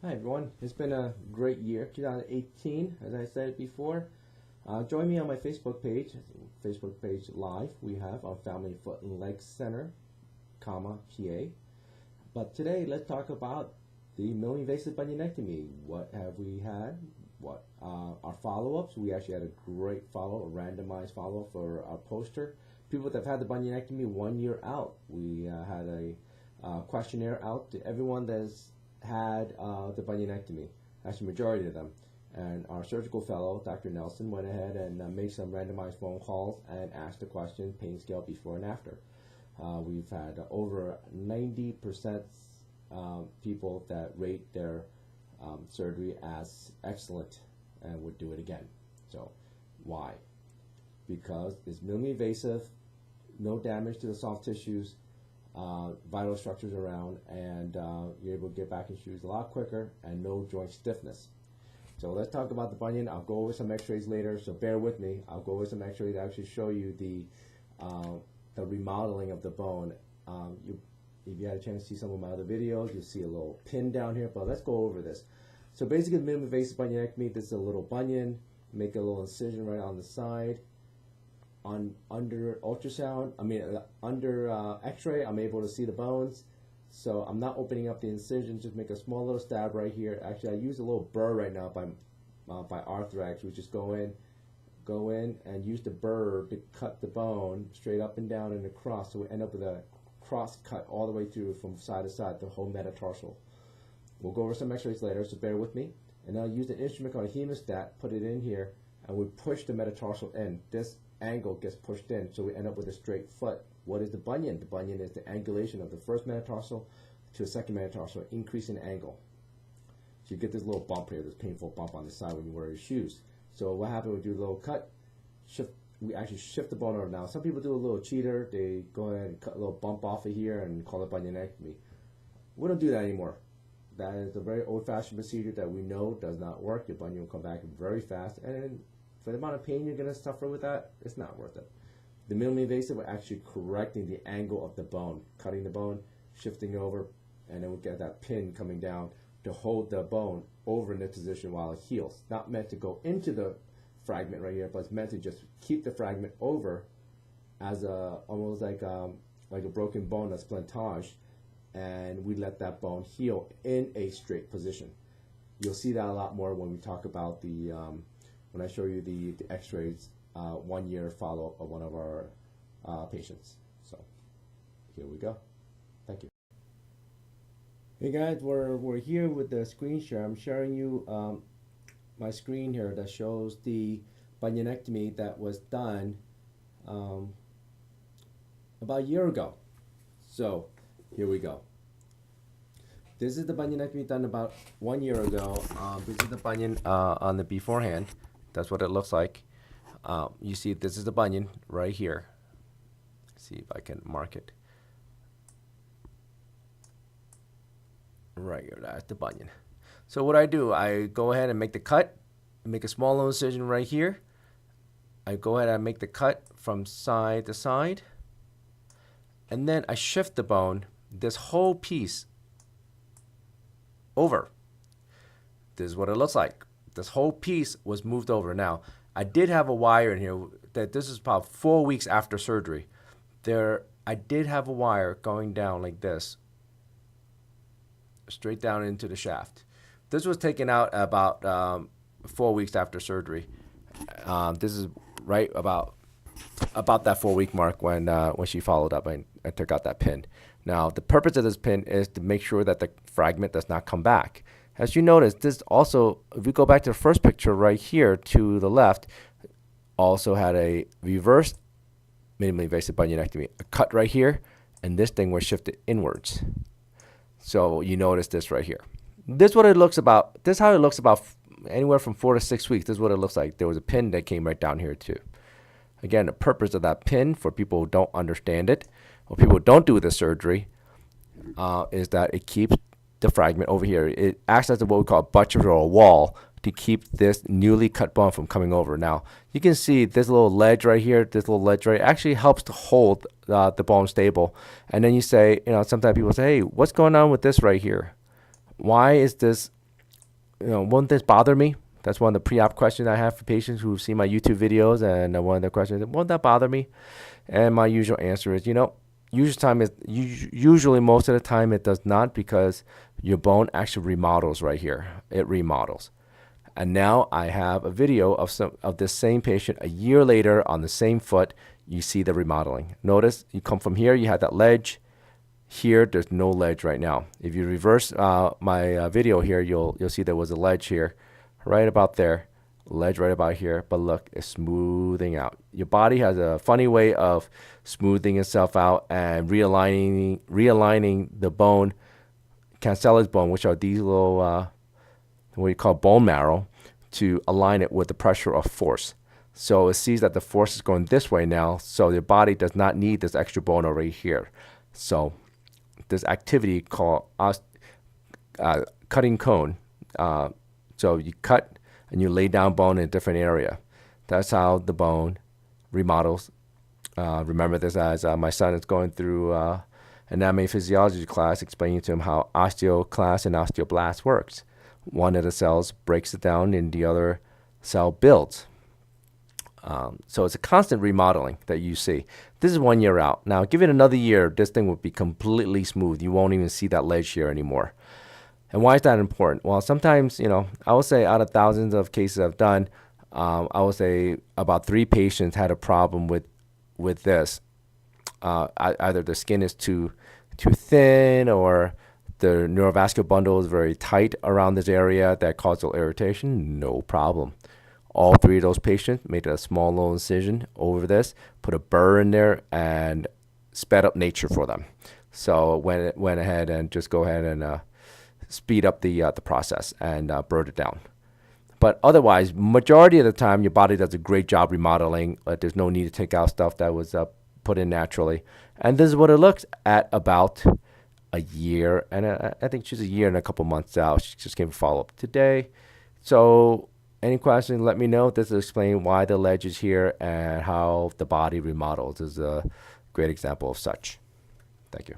Hi everyone, it's been a great year, 2018, as I said before. Join me on my Facebook page live. We have our Family Foot and Leg Center, PA. But today, let's talk about the minimally invasive bunionectomy. What have we had? What our follow-ups? We actually had a great follow, a randomized follow-up for our poster. People that have had the bunionectomy 1 year out. We had a questionnaire out to everyone that's had the bunionectomy, actually majority of them. And our surgical fellow, Dr. Nelson, went ahead and made some randomized phone calls and asked the question, pain scale before and after. We've had over 90% people that rate their surgery as excellent and would do it again. So why? Because it's minimally invasive, no damage to the soft tissues, vital structures around, and you're able to get back in shoes a lot quicker and no joint stiffness. So let's talk about the bunion. I'll go over some x-rays later, so bear with me. I'll go over some x-rays to actually show you the remodeling of the bone. If you had a chance to see some of my other videos, you'll see a little pin down here, but let's go over this. So basically, minimally invasive bunionectomy, this is a little bunion, make a little incision right on the side. Under ultrasound, under x-ray, I'm able to see the bones. So I'm not opening up the incision, just make a small little stab right here. Actually, I use a little burr right now by Arthrex, which just go in and use the burr to cut the bone straight up and down and across. So we end up with a cross cut all the way through from side to side, the whole metatarsal. We'll go over some x-rays later, so bear with me. And I'll use an instrument called a hemostat, put it in here, and we push the metatarsal in. This angle gets pushed in, so we end up with a straight foot. What is the bunion? The bunion is the angulation of the first metatarsal to the second metatarsal, increase in angle. So you get this little bump here, this painful bump on the side when you wear your shoes. So what happens, we do a little cut, we actually shift the bone over. Now, some people do a little cheater, they go ahead and cut a little bump off of here and call it bunionectomy. We don't do that anymore. That is a very old-fashioned procedure that we know does not work. Your bunion will come back very fast, and for the amount of pain you're going to suffer with that, it's not worth it. The minimally invasive, we're actually correcting the angle of the bone, cutting the bone, shifting over, and then we get that pin coming down to hold the bone over in this position while it heals. Not meant to go into the fragment right here, but it's meant to just keep the fragment over as almost like a broken bone, a splintage, and we let that bone heal in a straight position. You'll see that a lot more when we talk about the when I show you the x-rays 1 year follow-up of one of our patients. So here we go. Thank you. Hey guys, we're here with the screen share. I'm sharing you my screen here that shows the bunionectomy that was done about a year ago. So here we go. This is the bunionectomy done about 1 year ago. This is the bunion on the beforehand. That's what it looks like. You see, this is the bunion right here. See if I can mark it. Right here, that's the bunion. So what I do, I go ahead and make the cut, make a small incision right here. I go ahead and make the cut from side to side. And then I shift the bone, this whole piece, over. This is what it looks like. This whole piece was moved over. Now, I did have a wire in here that this is about 4 weeks after surgery. I did have a wire going down like this, straight down into the shaft. This was taken out about 4 weeks after surgery. This is right about that 4 week mark when she followed up and took out that pin. Now, the purpose of this pin is to make sure that the fragment does not come back. As you notice, this also, if we go back to the first picture right here to the left, also had a reverse minimally invasive bunionectomy. A cut right here, and this thing was shifted inwards. So you notice this right here. This is what it looks about. This is how it looks about anywhere from 4 to 6 weeks. This is what it looks like. There was a pin that came right down here too. Again, the purpose of that pin, for people who don't understand it, or people who don't do the surgery, is that it keeps the fragment over here. It acts as what we call a buttress or a wall to keep this newly cut bone from coming over. Now, you can see this little ledge right here, this little ledge right, actually helps to hold the bone stable. And then you say, sometimes people say, hey, what's going on with this right here? Why is this won't this bother me? That's one of the pre-op questions I have for patients who've seen my YouTube videos, and one of the questions is, won't that bother me? And my usual answer is, usually most of the time it does not, because your bone actually remodels right here. It remodels. And now I have a video of this same patient a year later on the same foot. You see the remodeling. Notice you come from here, you had that ledge. Here, there's no ledge right now. If you reverse my video here, you'll see there was a ledge here, right about there, ledge right about here. But look, it's smoothing out. Your body has a funny way of smoothing itself out and realigning the bone, cancella's bone, which are these little what we call bone marrow, to align it with the pressure of force. So it sees that the force is going this way now, so your body does not need this extra bone over here. So this activity called cutting cone. So you cut and you lay down bone in a different area. That's how the bone remodels. Remember this as my son is going through anatomy physiology class, explaining to him how osteoclast and osteoblast works. One of the cells breaks it down and the other cell builds. So it's a constant remodeling that you see. This is 1 year out. Now, give it another year, this thing will be completely smooth. You won't even see that ledge here anymore. And why is that important? Well, sometimes, I would say out of thousands of cases I've done, I would say about 3 patients had a problem with this. Either the skin is too thin, or the neurovascular bundle is very tight around this area that causes irritation. No problem. All 3 of those patients made a small little incision over this, put a burr in there, and sped up nature for them. So went ahead and just go ahead and speed up the process and burred it down. But otherwise, majority of the time, your body does a great job remodeling. There's no need to take out stuff that was put in naturally. And this is what it looks at about a year. And I think she's a year and a couple months out. She just came for follow-up today. So any questions, let me know. This will explain why the ledge is here and how the body remodels. This is a great example of such. Thank you.